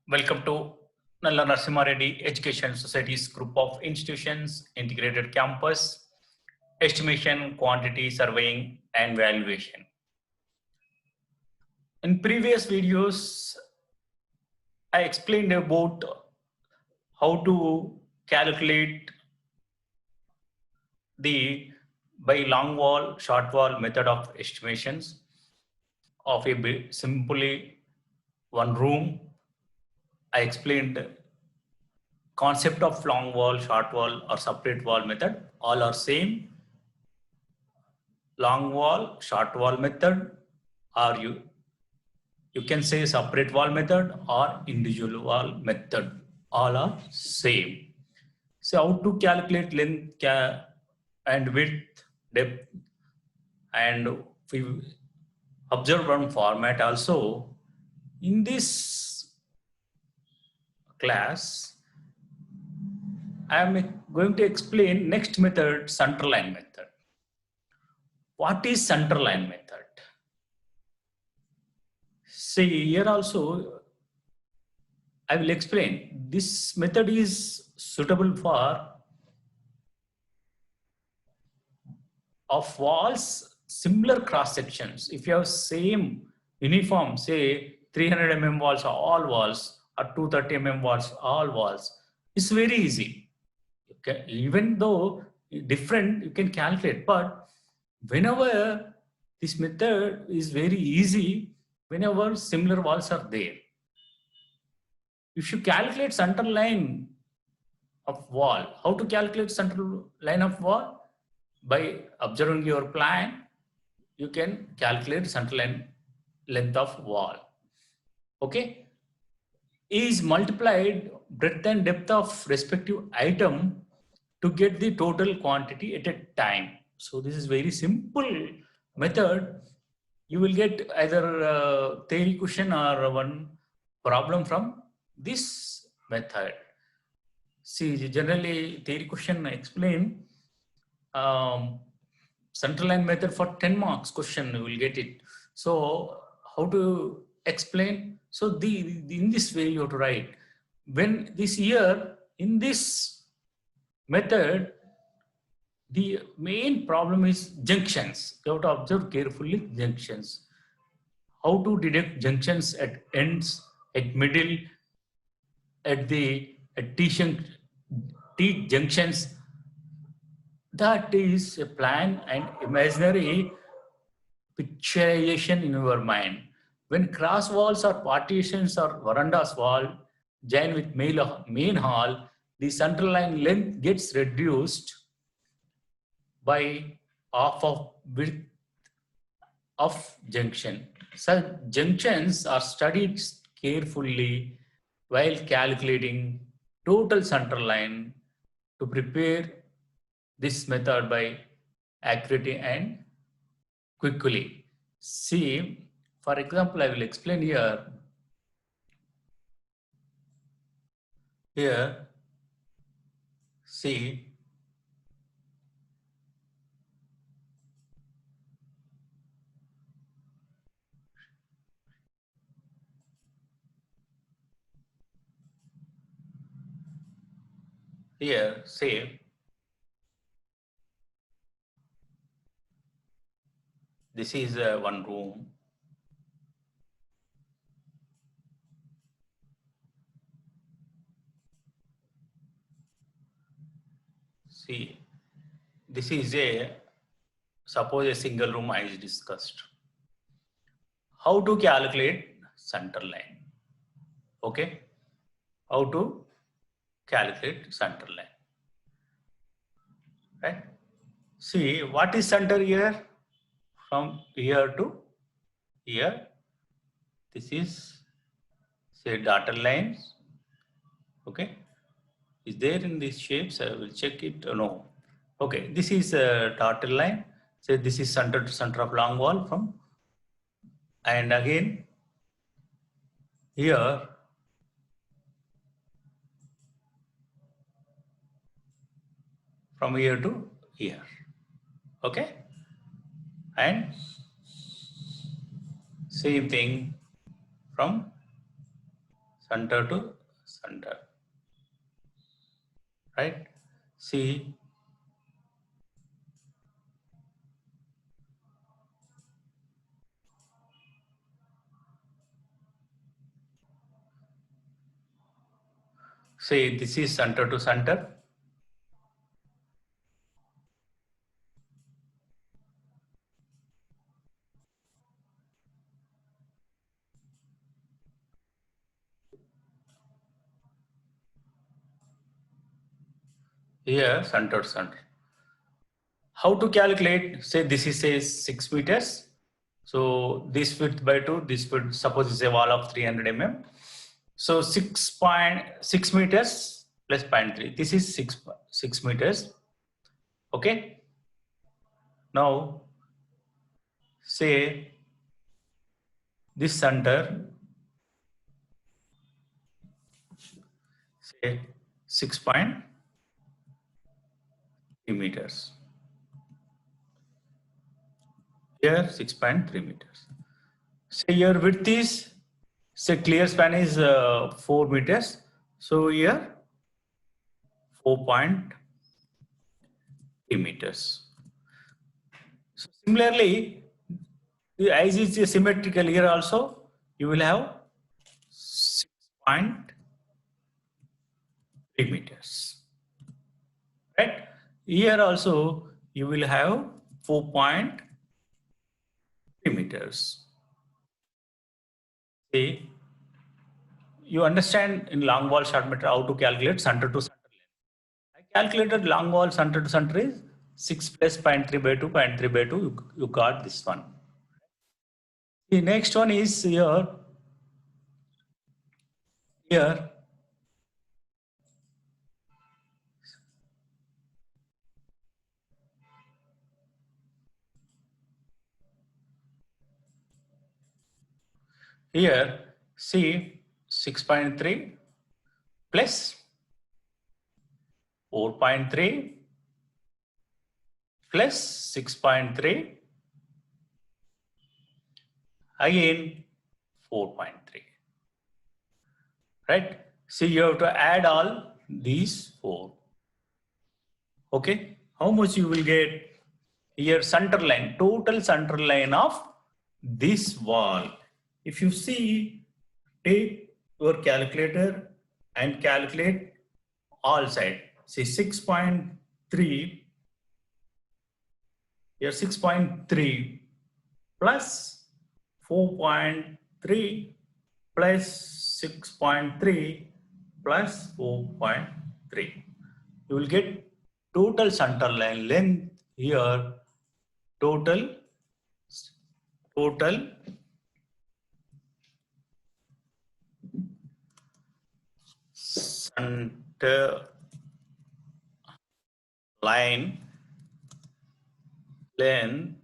Welcome to Nalla Narasimha Reddy Education Society's group of institutions, integrated campus, estimation, quantity, surveying, and valuation. In previous videos, I explained about how to calculate the by long wall, short wall method of estimations of a simply one room. I explained concept of long wall, short wall, or separate wall method. All are same. Long wall, short wall method, or you can say separate wall method or individual wall method. All are same. So how to calculate length and width, depth, and we observe one format also. In this class, I am going to explain next method, centerline method. What is centerline method? See, here also I will explain. This method is suitable for of walls, similar cross sections. If you have same uniform, say 300 mm walls, all walls, or 230 mm walls, all walls, it's very easy. Okay, even though different, you can calculate. But whenever this method is very easy, whenever similar walls are there. If you calculate center line of wall, how to calculate center line of wall? By observing your plan, you can calculate center line length of wall. Okay, is multiplied breadth and depth of respective item to get the total quantity at a time. So this is very simple method. You will get either a theory question or one problem from this method. See, generally theory question explain central line method for 10 marks question, you will get it. So how to explain? So in this way you have to write. When this year, in this method, the main problem is junctions. You have to observe carefully junctions. How to detect junctions at ends, at middle, at T junctions. That is a plan and imaginary picturization in your mind. When cross walls or partitions or verandas wall join with main hall, the central line length gets reduced by half of width of junction. So junctions are studied carefully while calculating total center line to prepare this method by accurately and quickly. See, for example, I will explain here. Here, see, here, say, this is one room. See, this is suppose a single room I discussed. How to calculate center line? Okay, how to calculate center line? Right? See, what is center here? From here to here. This is say dotted lines. Okay, is there in these shapes? I will check it. No. Okay, this is a dotted line. Say this is center to center of long wall from, and again here from here to here. Okay, and same thing from center to center, right? See, say this is center to center. Here, center to center. How to calculate? Say this is say 6 meters. So this width by 2, this width, suppose is a wall of 300 mm. So 6.6 meters plus 0.3. This is 6 meters. Okay. Now say this center, say 6.3 meters. Here 6.3 meters. Say your width is, say clear span is 4 meters. So here 4.3 meters. So similarly, as is symmetrical here also, you will have 6.3 meters. Right? Here also you will have 4.3 meters. See, you understand in long wall short meter how to calculate center to center length. I calculated long wall center to center is 6 plus 0.3 by 2, 0.3 by 2, you got this one. The next one is here. Here see 6.3 plus 4.3 plus 6.3 again 4.3, right? See, you have to add all these 4. Okay, how much you will get? Here center line, total center line of this wall. If you see, take your calculator and calculate all side. Say 6.3, here 6.3 plus 4.3 plus 6.3 plus 4.3. You will get total center line length here, total center line length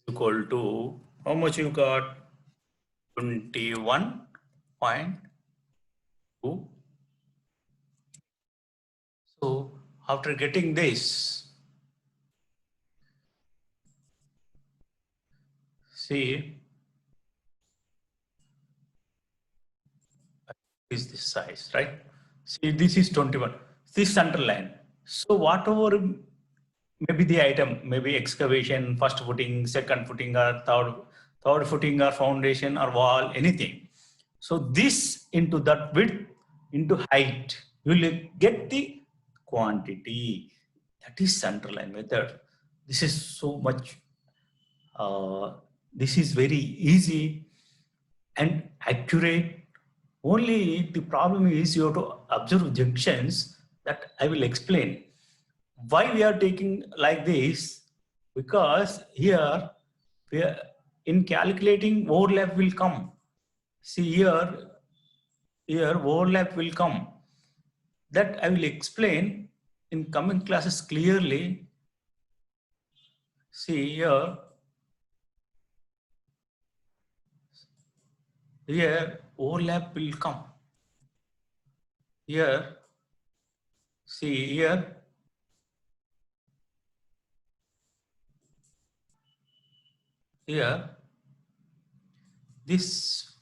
is equal to, how much you got? 21.2. So after getting this, see, is this size, right? See, this is 21. This center line. So whatever maybe the item, maybe excavation, first footing, second footing, or third footing, or foundation, or wall, anything. So this into that width into height, you will get the quantity. That is center line method. This is so much. This is very easy and accurate. Only the problem is you have to observe junctions that I will explain. Why we are taking like this? Because here, we are, in calculating overlap will come. See here overlap will come. That I will explain in coming classes clearly. See here overlap will come. Here, see here, this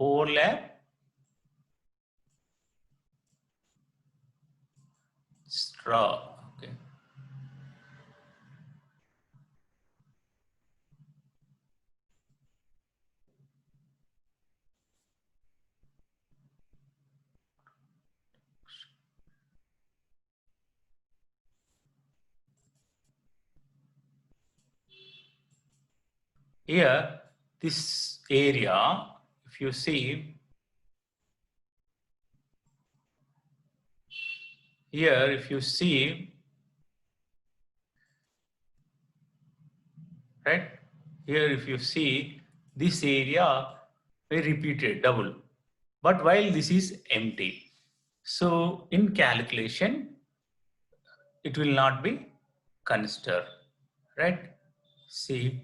overlap, straw. Okay. Here, this area, if you see, here, if you see, right? Here, if you see, this area we repeated double, but while this is empty. So in calculation, it will not be considered, right? See,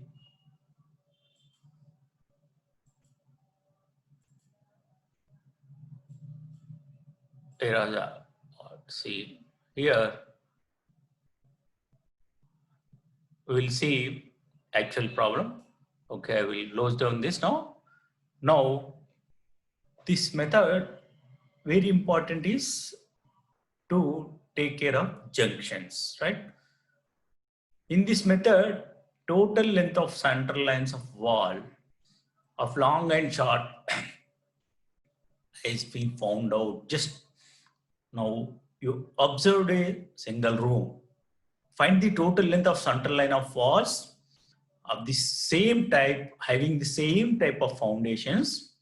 here are the, see, here we will see actual problem. Okay, I will close down this now. Now, this method, very important is to take care of junctions, right? In this method, total length of center lines of wall of long and short has been found out. Just now, you observed a single room. Find the total length of center line of walls of the same type, having the same type of foundations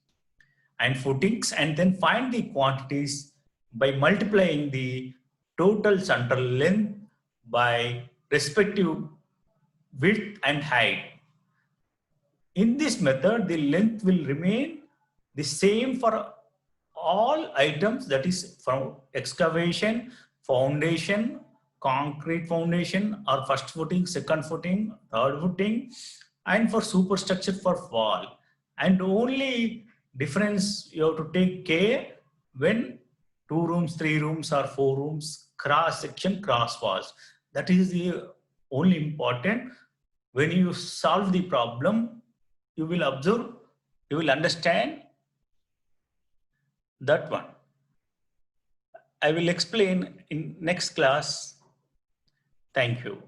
and footings, and then find the quantities by multiplying the total center length by respective width and height. In this method, the length will remain the same for all items, that is from excavation, foundation, concrete foundation, or first footing, second footing, third footing, and for superstructure for wall. And only difference you have to take care when 2 rooms, 3 rooms, or 4 rooms, cross section, cross walls. That is the only important. When you solve the problem, you will observe, you will understand that one. I will explain in next class. Thank you.